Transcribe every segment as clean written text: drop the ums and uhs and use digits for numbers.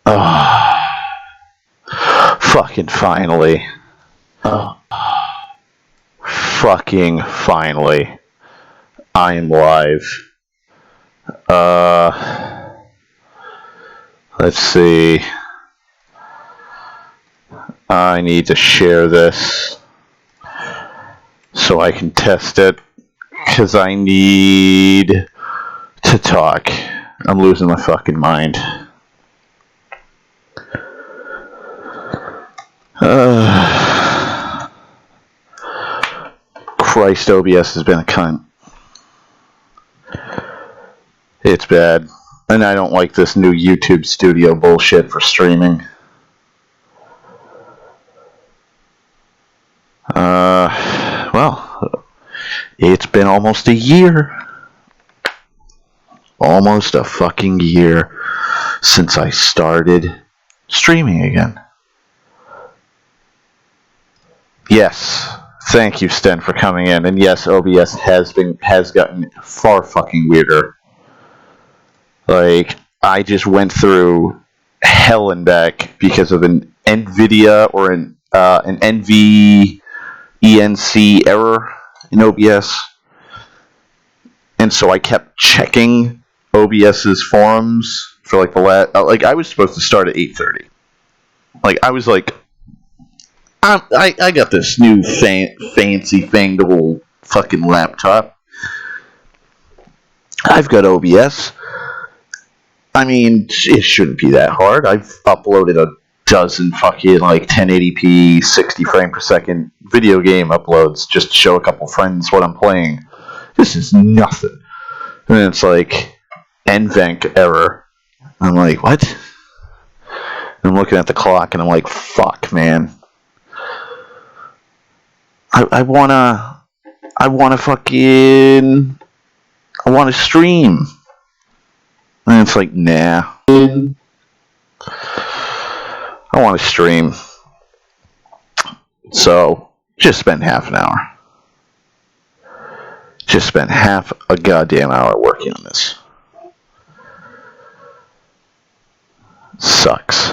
Oh, fucking finally. Oh. Fucking finally. I am live. Let's see. I need to share this so I can test it, because I need to talk. I'm losing my fucking mind. Christ, OBS has been a cunt. It's bad. And I don't like this new YouTube studio bullshit for streaming. Well, it's been almost a year. Almost a fucking year since I started streaming again. Yes, thank you, Sten, for coming in. And yes, OBS has gotten far fucking weirder. Like, I just went through hell and back because of an NVIDIA or an NVENC error in OBS. And so I kept checking OBS's forums for like the last... Like, I was supposed to start at 8:30. Like, I was like... I got this new fancy fangled fucking laptop. I've got OBS. I mean, it shouldn't be that hard. I've uploaded a dozen fucking, like, 1080p, 60 frame per second video game uploads just to show a couple friends what I'm playing. This is nothing. And it's like, NVENC error. I'm like, what? And I'm looking at the clock and I'm like, fuck, man. I wanna stream. And it's like, nah. I want to stream. So, just spend half an hour. Just spend half a goddamn hour working on this. Sucks.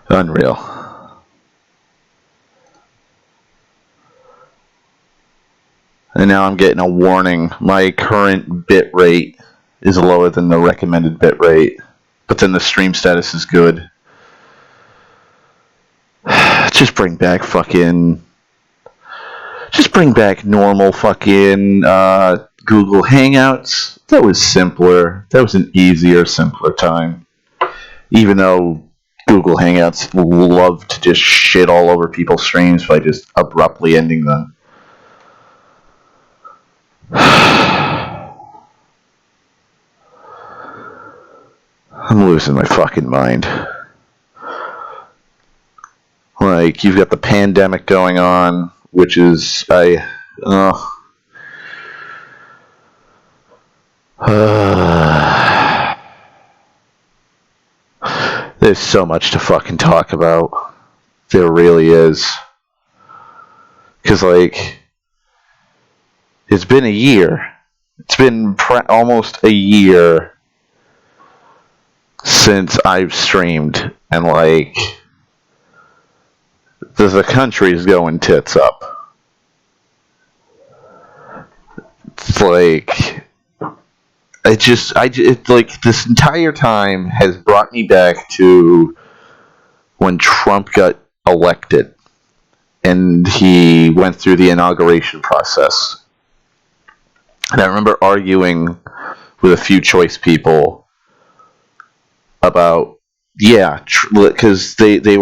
Unreal. And now I'm getting a warning. My current bit rate is lower than the recommended bit rate, but then the stream status is good. Just bring back normal fucking Google Hangouts. That was simpler. That was an easier, simpler time. Even though Google Hangouts love to just shit all over people's streams by just abruptly ending them. I'm losing my fucking mind. Like, you've got the pandemic going on, which is, there's so much to fucking talk about. There really is. Because, like, it's been a year. It's been almost a year since I've streamed, and, like, the country's going tits up. It's like, like, this entire time has brought me back to when Trump got elected, and he went through the inauguration process. And I remember arguing with a few choice people about, because they're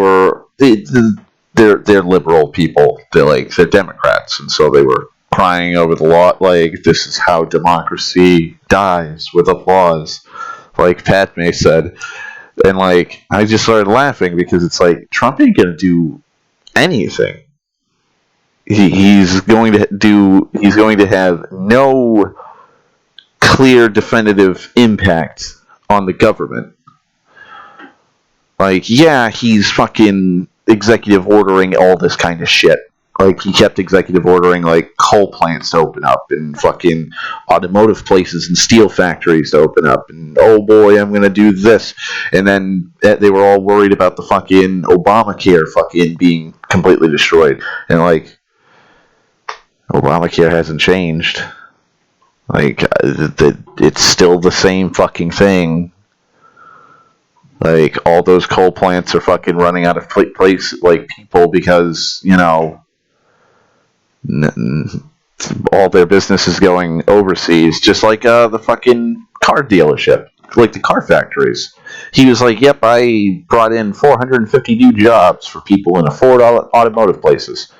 liberal people. They're Democrats, and so they were crying over the law, like, this is how democracy dies, with applause, like Padme said. And, like, I just started laughing because it's like, Trump ain't gonna do anything. He's going to have no clear, definitive impact on the government. Like, yeah, he's fucking executive ordering all this kind of shit. Like, he kept executive ordering, like, coal plants to open up and fucking automotive places and steel factories to open up. And, oh boy, I'm going to do this. And then they were all worried about the fucking Obamacare fucking being completely destroyed. And, like, Obamacare hasn't changed. Like, it's still the same fucking thing. Like, all those coal plants are fucking running out of place, like, people, because, you know, all their business is going overseas, just like the fucking car dealership, like the car factories. He was like, yep, I brought in 450 new jobs for people in Ford automotive places.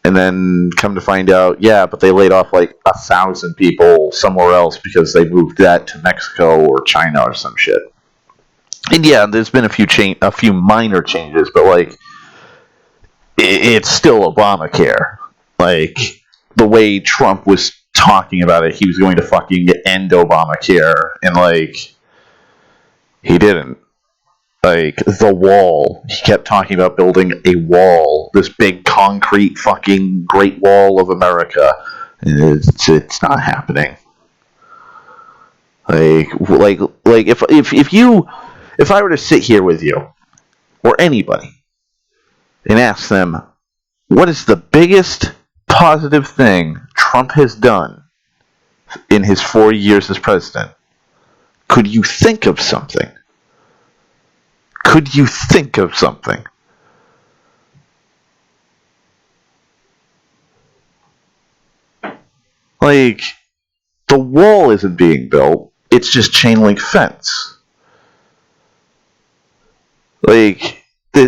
And then come to find out, yeah, but they laid off like 1,000 people somewhere else because they moved that to Mexico or China or some shit. And yeah, there's been a few minor changes, but like, it's still Obamacare. Like, the way Trump was talking about it, he was going to fucking end Obamacare, and like, he didn't. Like, the wall, he kept talking about building a wall, this big concrete fucking Great Wall of America. It's not happening. Like if I were to sit here with you or anybody and ask them, what is the biggest positive thing Trump has done in his 4 years as president? Could you think of something? Could you think of something? Like, the wall isn't being built, it's just chain link fence. Like,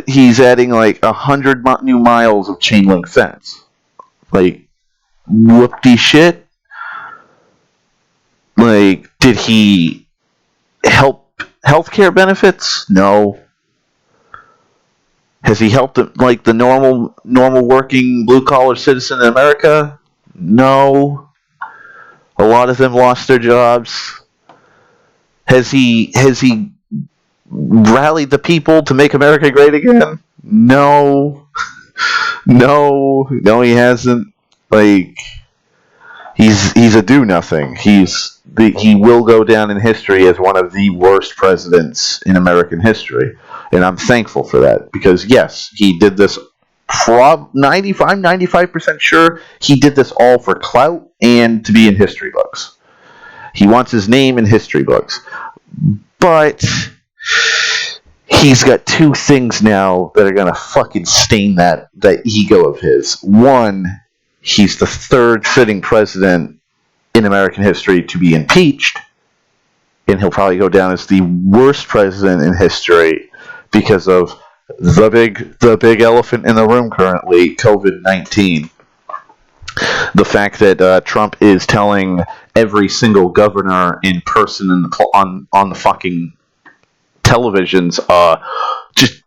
he's adding like 100 new miles of chain link fence. Like, whoop-de shit. Like, did he help healthcare benefits? No. Has he helped like the normal working blue collar citizen in America? No. A lot of them lost their jobs. Has he rallied the people to make America great again? No. No, he hasn't. Like, he's a do nothing. He will go down in history as one of the worst presidents in American history, and I'm thankful for that, because yes, he did this. 95% sure he did this all for clout and to be in history books. He wants his name in history books, but he's got two things now that are gonna fucking stain that ego of his. One, he's the third sitting president in American history to be impeached, and he'll probably go down as the worst president in history because of the big elephant in the room currently, COVID-19. The fact that Trump is telling every single governor in person on the fucking televisions, just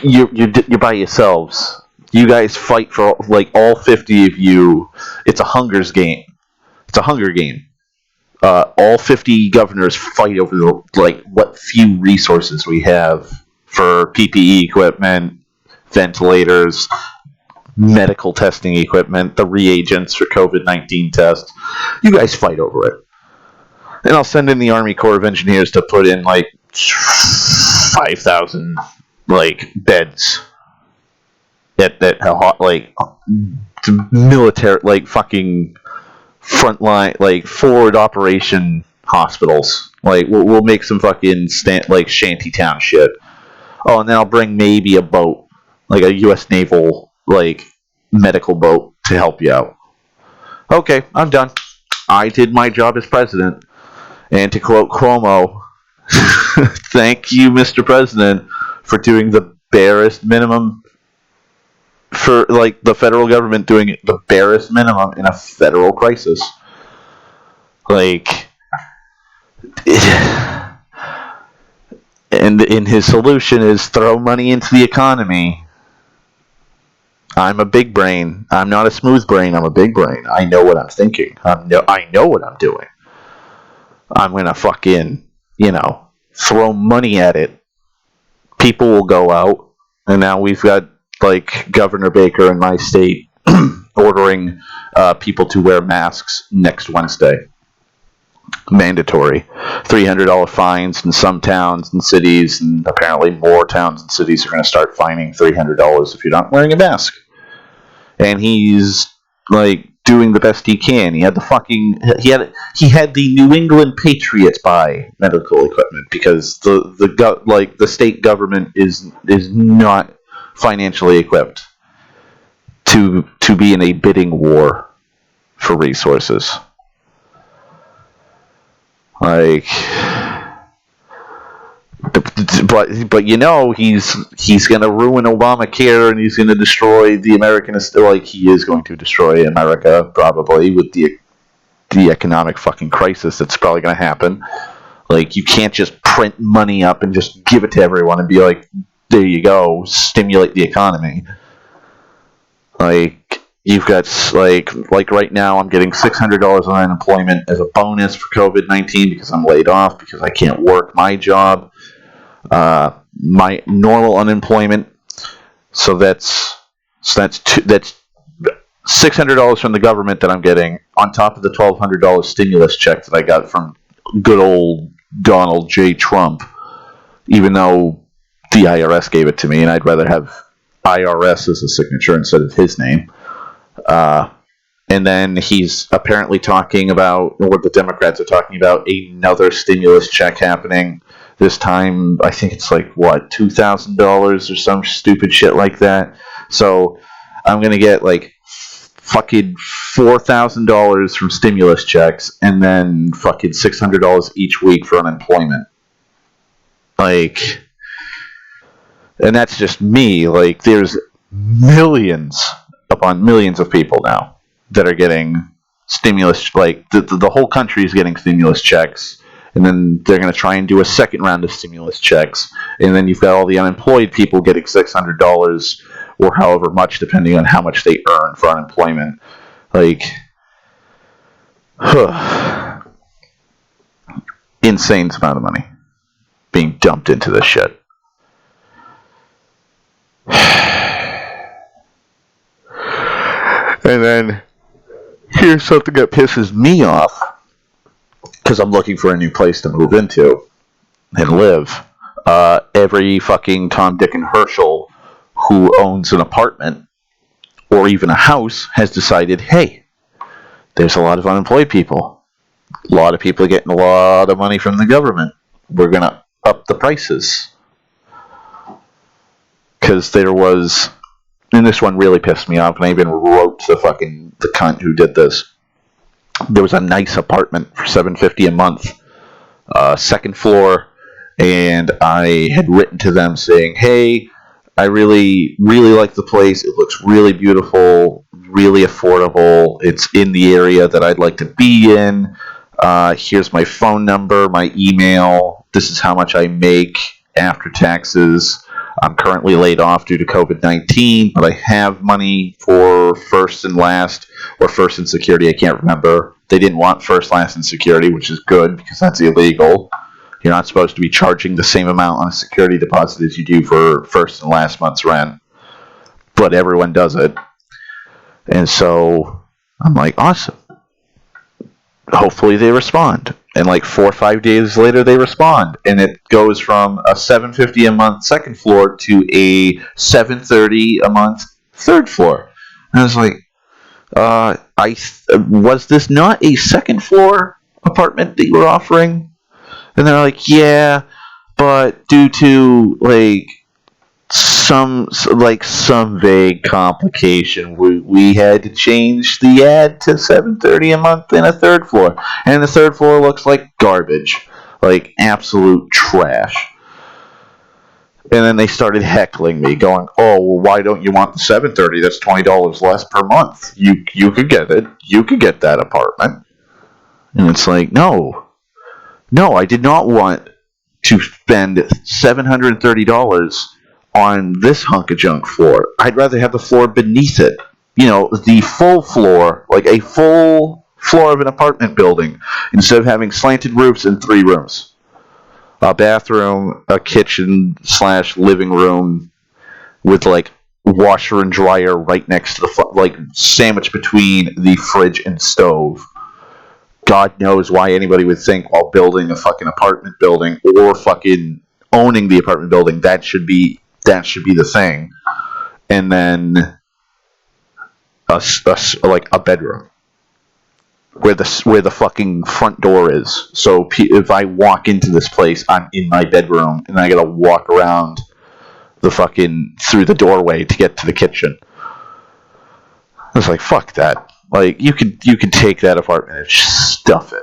you're by yourselves. You guys fight for, like, all 50 of you. It's a Hunger game. All 50 governors fight over what few resources we have for PPE equipment, ventilators, medical testing equipment, the reagents for COVID-19 tests. You guys fight over it. And I'll send in the Army Corps of Engineers to put in, 5,000, beds at military, fucking frontline, forward operation hospitals. We'll make some fucking shantytown shit. Oh, and then I'll bring maybe a boat, like a U.S. naval, medical boat to help you out. Okay, I'm done. I did my job as president. And to quote Cuomo, thank you, Mr. President, for doing the barest minimum, for, the federal government doing the barest minimum in a federal crisis. And his solution is throw money into the economy. I'm a big brain. I'm not a smooth brain. I'm a big brain. I know what I'm thinking. I know what I'm doing. I'm going to fucking, throw money at it. People will go out. And now we've got like Governor Baker in my state ordering people to wear masks next Wednesday. Mandatory. $300 fines in some towns and cities, and apparently more towns and cities are going to start fining $300 if you're not wearing a mask. And he's like doing the best he can. He had the New England Patriots buy medical equipment because the state government is not financially equipped to be in a bidding war for resources. Like, but you know he's going to ruin Obamacare and he's going to destroy the American, like he is going to destroy America probably with the economic fucking crisis that's probably going to happen. Like, you can't just print money up and just give it to everyone and be like, there you go, stimulate the economy. Like, you've got, like right now I'm getting $600 on unemployment as a bonus for COVID-19 because I'm laid off because I can't work my job. My normal unemployment, so that's $600 from the government that I'm getting on top of the $1,200 stimulus check that I got from good old Donald J. Trump, even though the IRS gave it to me and I'd rather have IRS as a signature instead of his name. And then he's apparently talking about, or the Democrats are talking about, another stimulus check happening. This time, I think it's like, what, $2,000 or some stupid shit like that. So I'm going to get like fucking $4,000 from stimulus checks and then fucking $600 each week for unemployment. Like, and that's just me. Like, there's millions upon millions of people now that are getting stimulus, like the whole country is getting stimulus checks, and then they're going to try and do a second round of stimulus checks, and then you've got all the unemployed people getting $600 or however much, depending on how much they earn for unemployment. Like, insane amount of money being dumped into this shit. And then here's something that pisses me off, because I'm looking for a new place to move into and live. Every fucking Tom, Dick, and Herschel who owns an apartment or even a house has decided, hey, there's a lot of unemployed people. A lot of people are getting a lot of money from the government. We're going to up the prices. Because there was... And this one really pissed me off, and I even wrote to the cunt who did this. There was a nice apartment for $750 a month, second floor, and I had written to them saying, hey, I really, really like the place. It looks really beautiful, really affordable. It's in the area that I'd like to be in. Here's my phone number, my email. This is how much I make after taxes. I'm currently laid off due to COVID-19, but I have money for first and last, or first and security, I can't remember. They didn't want first, last, and security, which is good, because that's illegal. You're not supposed to be charging the same amount on a security deposit as you do for first and last month's rent. But everyone does it. And so, I'm like, awesome. Hopefully they respond. And like 4 or 5 days later, they respond, and it goes from a $750 a month second floor to a $730 a month third floor. And I was like, was this not a second floor apartment that you were offering? And they're like, yeah, but due to like some vague complication, we had to change the ad to $730 a month in a third floor, and the third floor looks like garbage, like absolute trash. And then they started heckling me, going, "Oh, well, why don't you want the $730? That's $20 less per month. You could get it. You could get that apartment." And it's like, no, I did not want to spend $730 on this hunk of junk floor. I'd rather have the floor beneath it. You know, the full floor, like a full floor of an apartment building, instead of having slanted roofs and 3 rooms. A bathroom, a kitchen / living room with like washer and dryer right next to the like sandwiched between the fridge and stove. God knows why anybody would think while building a fucking apartment building or fucking owning the apartment building that should be the thing. And then like a bedroom where the fucking front door is. So if I walk into this place, I'm in my bedroom and I gotta walk around the fucking through the doorway to get to the kitchen. I was like, fuck that. Like you could take that apartment and stuff it.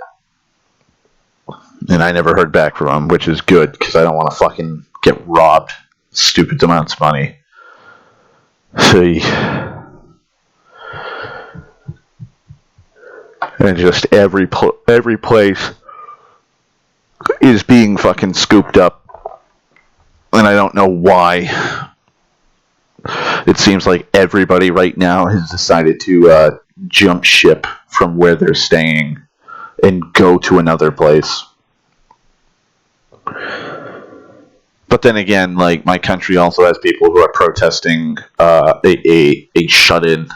And I never heard back from him, which is good because I don't want to fucking get robbed stupid amounts of money. See. And just every place is being fucking scooped up. And I don't know why. It seems like everybody right now has decided to jump ship from where they're staying and go to another place. But then again, like, my country also has people who are protesting a shut-in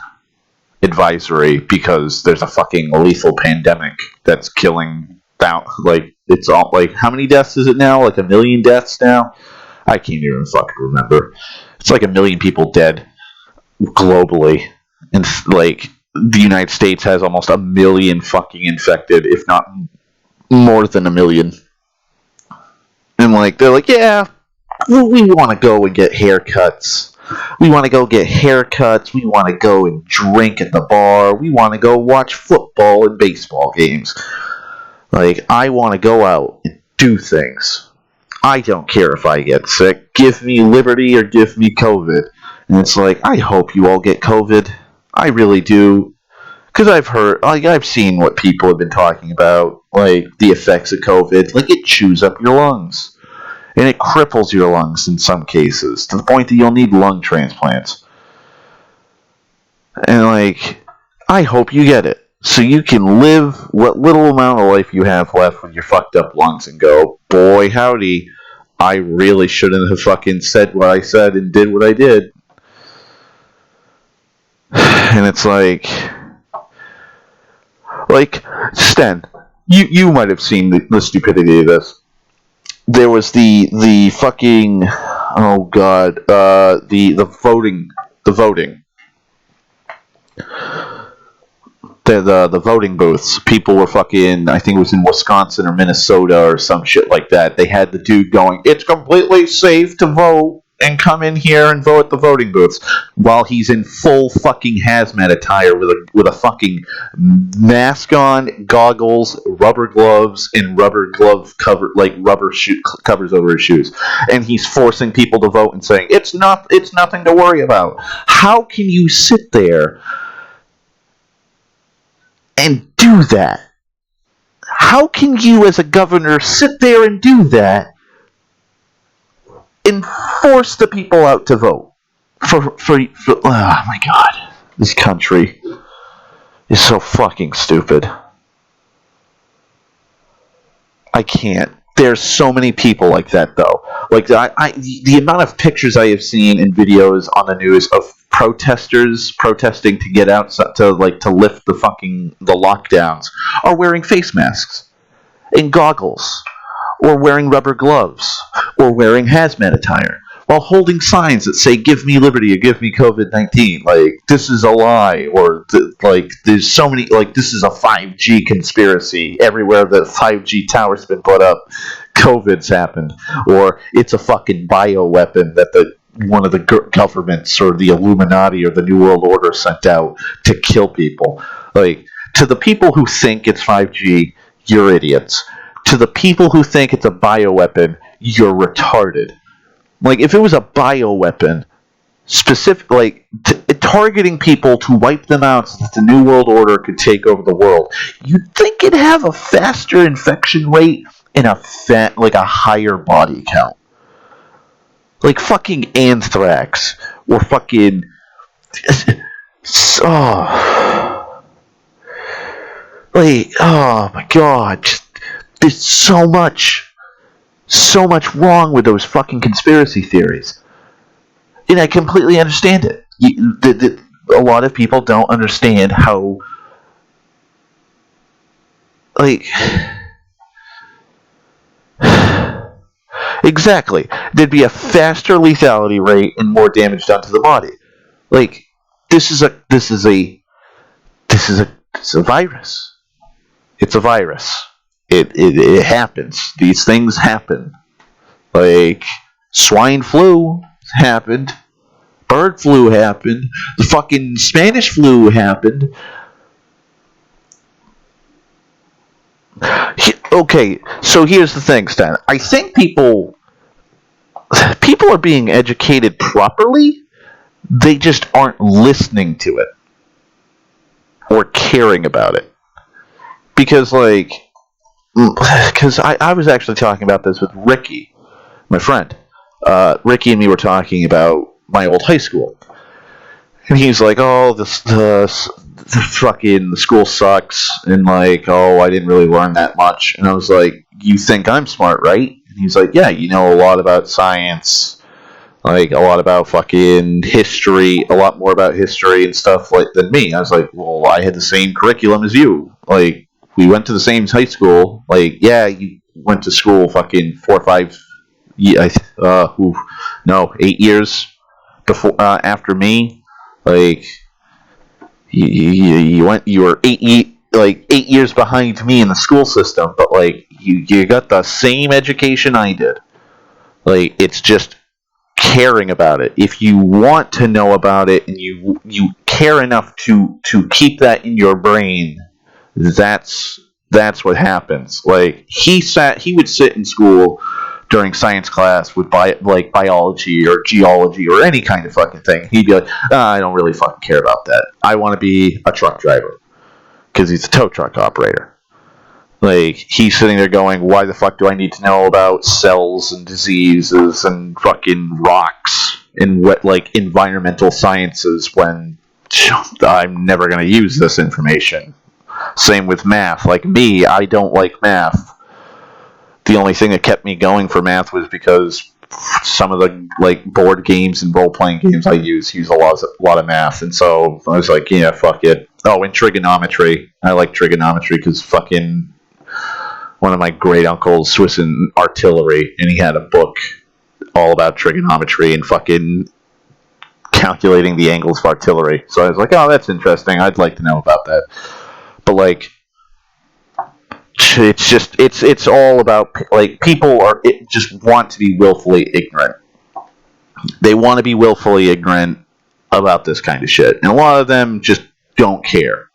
advisory because there's a fucking lethal pandemic that's killing out. Like, it's all, like, how many deaths is it now? Like 1 million deaths now? I can't even fucking remember. It's like 1 million people dead globally. And, like, the United States has almost 1 million fucking infected, if not more than 1 million. And, like, they're like, yeah, we want to go and get haircuts. We want to go get haircuts. We want to go and drink at the bar. We want to go watch football and baseball games. Like, I want to go out and do things. I don't care if I get sick. Give me liberty or give me COVID. And it's like, I hope you all get COVID. I really do. Because I've heard, like, I've seen what people have been talking about, like, the effects of COVID. Like, it chews up your lungs. And it cripples your lungs in some cases, to the point that you'll need lung transplants. And, like, I hope you get it. So you can live what little amount of life you have left with your fucked up lungs and go, boy, howdy, I really shouldn't have fucking said what I said and did what I did. And it's like, Sten, you might have seen the stupidity of this. There was the fucking, oh god, the voting, the voting booths. People were fucking, I think it was in Wisconsin or Minnesota or some shit like that. They had the dude going, it's completely safe to vote and come in here and vote at the voting booths, while he's in full fucking hazmat attire with a fucking mask on, goggles, rubber gloves, and rubber glove cover, like rubber covers over his shoes, and he's forcing people to vote and saying it's nothing to worry about. How can you sit there and do that? How can you, as a governor, sit there and do that and force the people out to vote for oh my god, this country is so fucking stupid. I can't. There's so many people like that, though. Like, the amount of pictures I have seen and videos on the news of protesters protesting to get out to lift the lockdowns are wearing face masks and goggles, or wearing rubber gloves, or wearing hazmat attire, while holding signs that say, give me liberty or give me COVID-19. Like, this is a lie, or, there's so many, like, this is a 5G conspiracy. Everywhere that 5G tower's been put up, COVID's happened. Or, it's a fucking bioweapon that one of the governments, or the Illuminati, or the New World Order sent out to kill people. Like, to the people who think it's 5G, you're idiots. To the people who think it's a bioweapon, you're retarded. Like, if it was a bioweapon, targeting people to wipe them out so that the New World Order could take over the world, you'd think it'd have a faster infection rate and a higher body count. Like fucking anthrax, or fucking... oh my god, there's so much wrong with those fucking conspiracy theories. And I completely understand it. A lot of people don't understand how, like, exactly. There'd be a faster lethality rate and more damage done to the body. Like, this is a virus. It's a virus. It happens. These things happen. Like, swine flu happened. Bird flu happened. The fucking Spanish flu happened. Okay, so here's the thing, Stan. I think people are being educated properly. They just aren't listening to it or caring about it. Because, like, I was actually talking about this with Ricky, my friend. Ricky and me were talking about my old high school. And he's like, oh, the school sucks. And, like, oh, I didn't really learn that much. And I was like, you think I'm smart, right? And he's like, yeah, you know a lot about science. Like, a lot about fucking history, a lot more about history and stuff like than me. I was like, well, I had the same curriculum as you. Like, we went to the same high school. Like, yeah, you went to school fucking 4 or 5, 8 years before after me. Like, you were 8 years behind me in the school system, but like you got the same education I did. Like, it's just caring about it. If you want to know about it and you care enough to keep that in your brain, that's what happens. Like, he would sit in school during science class with biology or geology or any kind of fucking thing. He'd be like, I don't really fucking care about that. I want to be a truck driver because he's a tow truck operator. Like, he's sitting there going, why the fuck do I need to know about cells and diseases and fucking rocks and what, like, environmental sciences when I'm never going to use this information. Same with math. Like me, I don't like math. The only thing that kept me going for math was because some of the, like, board games and role-playing games I use a lot of math. And so I was like, yeah, fuck it. Oh, and trigonometry. I like trigonometry because fucking one of my great uncles was in artillery, and he had a book all about trigonometry and fucking calculating the angles of artillery. So I was like, oh, that's interesting. I'd like to know about that. But, like, it's all about, like, people just want to be willfully ignorant. They want to be willfully ignorant about this kind of shit, and a lot of them just don't care.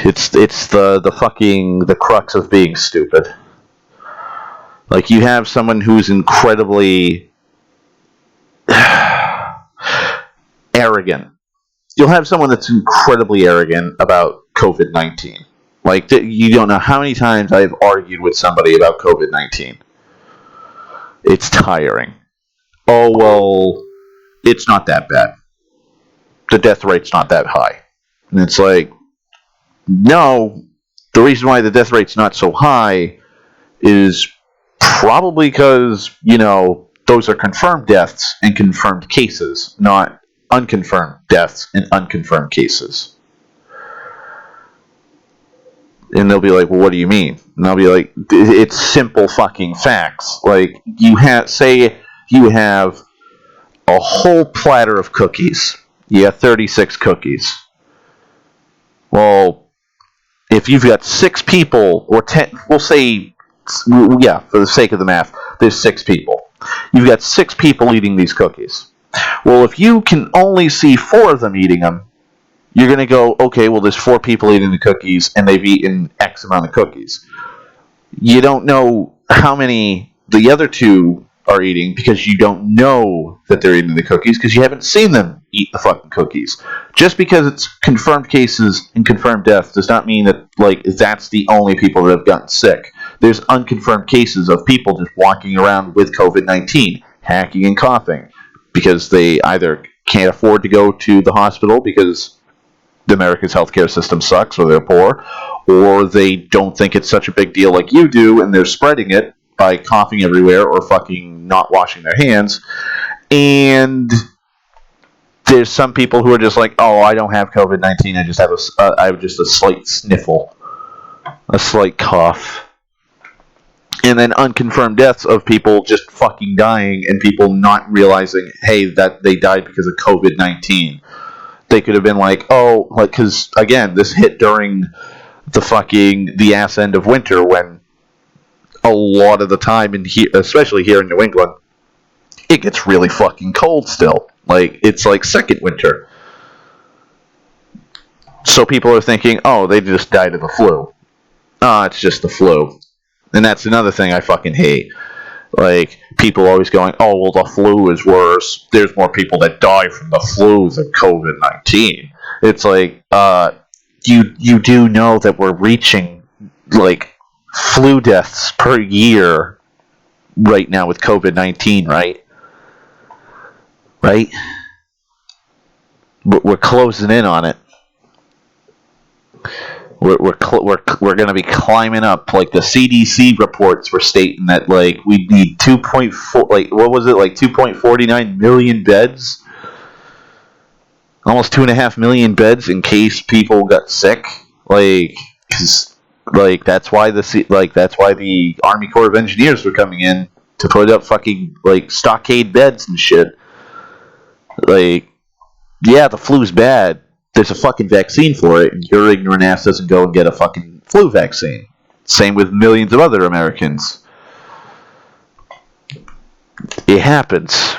It's the crux of being stupid. Like, you have someone who's incredibly arrogant. You'll have someone that's incredibly arrogant about COVID-19. Like, you don't know how many times I've argued with somebody about COVID-19. It's tiring. Oh, well, it's not that bad. The death rate's not that high. And it's like, no, the reason why the death rate's not so high is probably because, those are confirmed deaths and confirmed cases, not unconfirmed deaths and unconfirmed cases. And they'll be like, well, what do you mean? And I'll be like, it's simple fucking facts. Like, you have a whole platter of cookies. You have 36 cookies. Well, if you've got 6 people, or 10, we'll say, yeah, for the sake of the math, there's 6 people. You've got 6 people eating these cookies. Well, if you can only see 4 of them eating them, you're going to go, okay, well, there's 4 people eating the cookies, and they've eaten X amount of cookies. You don't know how many the other 2 are eating because you don't know that they're eating the cookies because you haven't seen them eat the fucking cookies. Just because it's confirmed cases and confirmed deaths does not mean that, like, that's the only people that have gotten sick. There's unconfirmed cases of people just walking around with COVID-19, hacking and coughing, because they either can't afford to go to the hospital because America's healthcare system sucks or they're poor, or they don't think it's such a big deal like you do and they're spreading it by coughing everywhere or fucking not washing their hands. And there's some people who are just like, oh, I don't have COVID-19. I just have I have just a slight sniffle, a slight cough. And then unconfirmed deaths of people just fucking dying and people not realizing, hey, that they died because of COVID-19. They could have been like, oh, like, because, again, this hit during the ass end of winter when a lot of the time, especially here in New England, it gets really fucking cold still. Like, it's like second winter. So people are thinking, oh, they just died of the flu. It's just the flu. And that's another thing I fucking hate. Like, people always going, oh, well, the flu is worse. There's more people that die from the flu than COVID-19. It's like, you do know that we're reaching, like, flu deaths per year right now with COVID-19, right? Right? We're closing in on it. We're going to be climbing up. Like, the CDC reports were stating that, like, we need 2.4, like, what was it, like 2.49 million beds? Almost 2.5 million beds in case people got sick. Like, 'cause, like, that's why the Army Corps of Engineers were coming in to put up fucking, like, stockade beds and shit. Like, yeah, the flu's bad. There's a fucking vaccine for it, and your ignorant ass doesn't go and get a fucking flu vaccine. Same with millions of other Americans. It happens.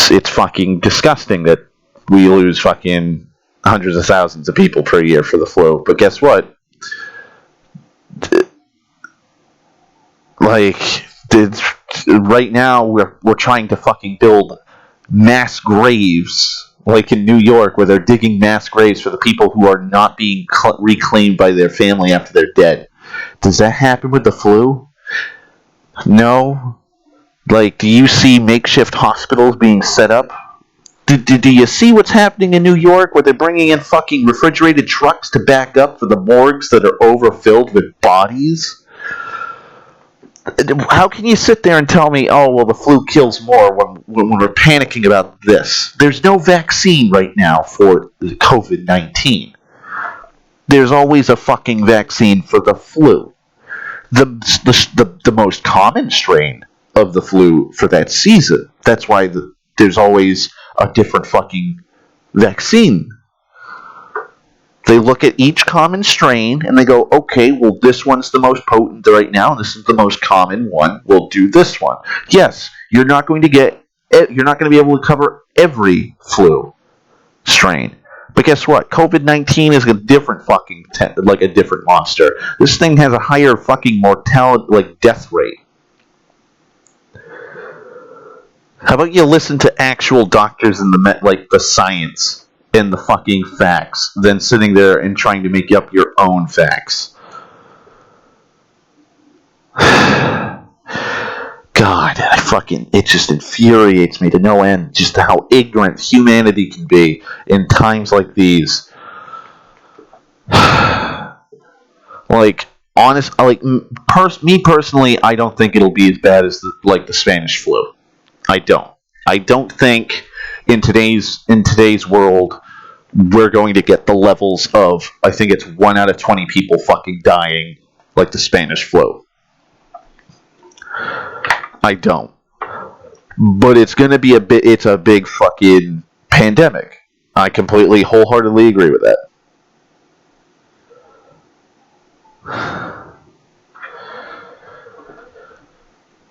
It's fucking disgusting that we lose fucking hundreds of thousands of people per year for the flu. But guess what? Like, right now we're trying to fucking build mass graves. Like in New York, where they're digging mass graves for the people who are not being reclaimed by their family after they're dead. Does that happen with the flu? No. Like, do you see makeshift hospitals being set up? Do you see what's happening in New York, where they're bringing in fucking refrigerated trucks to back up for the morgues that are overfilled with bodies? How can you sit there and tell me, oh, well, the flu kills more when we're panicking about this? There's no vaccine right now for COVID-19. There's always a fucking vaccine for the flu. The most common strain of the flu for that season. That's why there's always a different fucking vaccine. They look at each common strain and they go, okay, well, this one's the most potent right now, and this is the most common one. We'll do this one. Yes, you're not going to be able to cover every flu strain. But guess what? COVID-19 is a different fucking, like a different monster. This thing has a higher fucking mortality, like death rate. How about you listen to actual doctors and the science and the fucking facts than sitting there and trying to make up your own facts? God, it just infuriates me to no end just how ignorant humanity can be in times like these. Like, me personally, I don't think it'll be as bad as the Spanish flu. I don't. I don't think in today's world we're going to get the levels of, I think it's 1 out of 20 people fucking dying like the Spanish flu. I don't. But it's going to be it's a big fucking pandemic. I completely, wholeheartedly agree with that.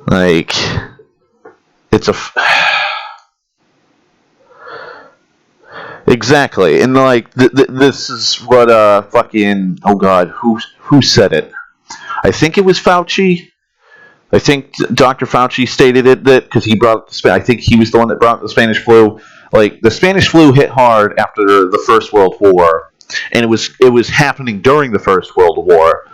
Like, it's exactly, and like this is what fucking, oh god, who said it? I think it was Fauci. I think Dr. Fauci stated it because he brought I think he was the one that brought the Spanish flu. Like, the Spanish flu hit hard after the First World War, and it was happening during the First World War,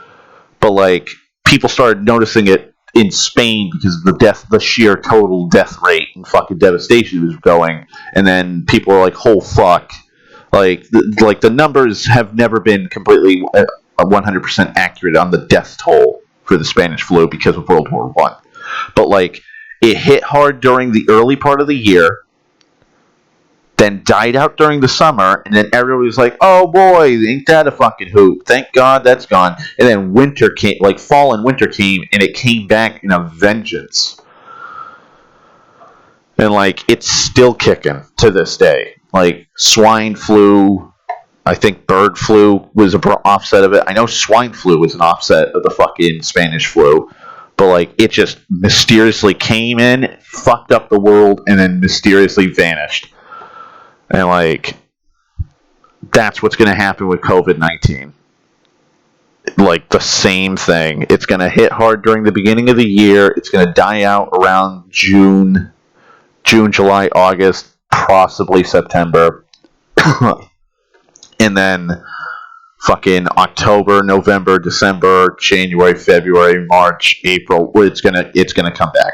but like people started noticing it in Spain because of the sheer total death rate and fucking devastation it was going, and then people were like, "Oh fuck!" Like the numbers have never been completely 100% accurate on the death toll for the Spanish flu because of World War I. But like, it hit hard during the early part of the year, then died out during the summer, and then everybody was like, "Oh boy, ain't that a fucking hoop? Thank God that's gone." And then winter came, like fall and winter came, and it came back in a vengeance. And like, it's still kicking to this day. Like swine flu, I think bird flu was an offset of it. I know swine flu was an offset of the fucking Spanish flu, but like, it just mysteriously came in, fucked up the world, and then mysteriously vanished. And like, that's what's going to happen with COVID-19. Like the same thing. It's going to hit hard during the beginning of the year. It's going to die out around June, July, August, possibly September. And then fucking October, November, December, January, February, March, April, it's gonna come back.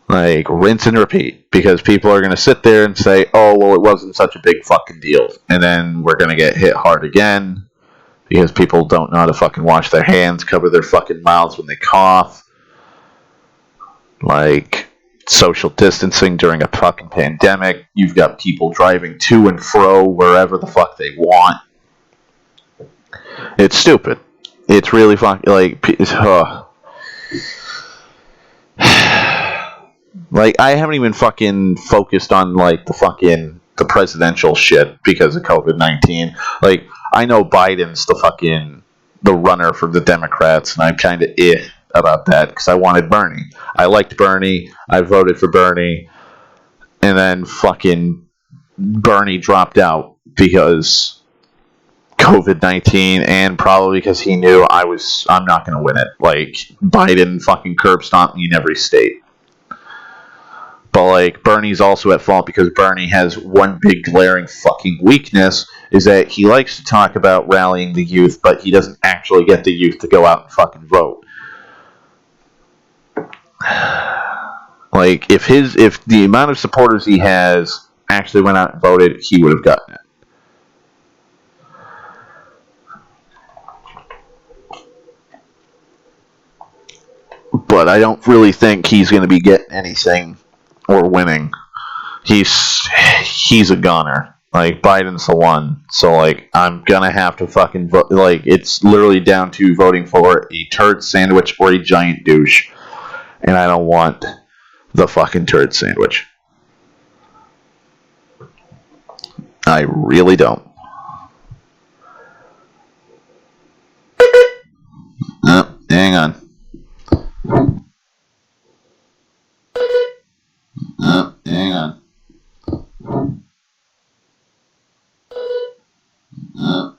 Like rinse and repeat, because people are gonna sit there and say, "Oh, well, it wasn't such a big fucking deal," and then we're gonna get hit hard again because people don't know how to fucking wash their hands, cover their fucking mouths when they cough, like social distancing during a fucking pandemic. You've got people driving to and fro wherever the fuck they want. It's stupid. It's really fucking like, like I haven't even fucking focused on like the presidential shit because of COVID-19. Like I know Biden's the runner for the Democrats, and I'm kind of about that because I wanted Bernie. I liked Bernie. I voted for Bernie, and then fucking Bernie dropped out because COVID-19, and probably because he knew I'm not going to win it. Like Biden fucking curb stomped me in every state. But like Bernie's also at fault because Bernie has one big glaring fucking weakness, is that he likes to talk about rallying the youth, but he doesn't actually get the youth to go out and fucking vote. Like if the amount of supporters he has actually went out and voted, he would have gotten it. But I don't really think he's going to be getting anything or winning. He's a goner. Like Biden's the one. So like I'm gonna have to fucking vote. Like it's literally down to voting for a turd sandwich or a giant douche, and I don't want the fucking turd sandwich. I really don't. Hang on. Hang on.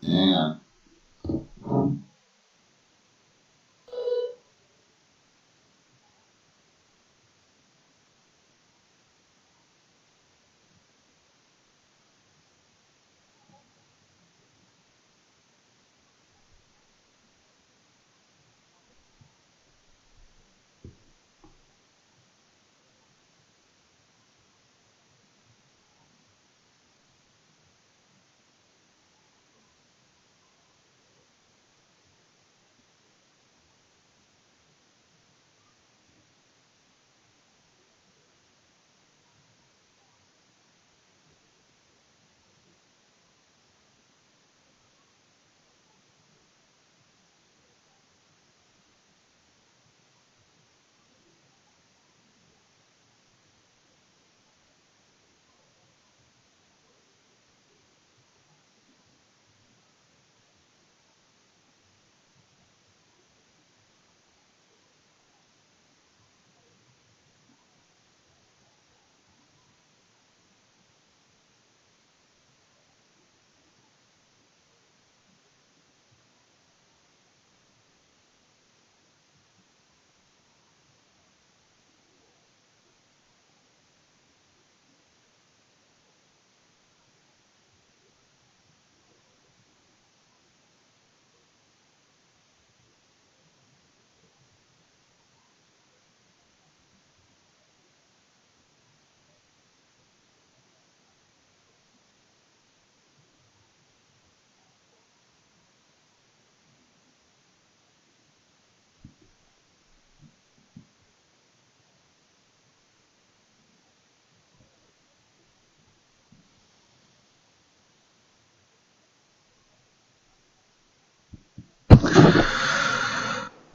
Hang on.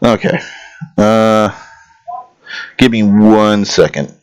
Okay. Give me 1 second.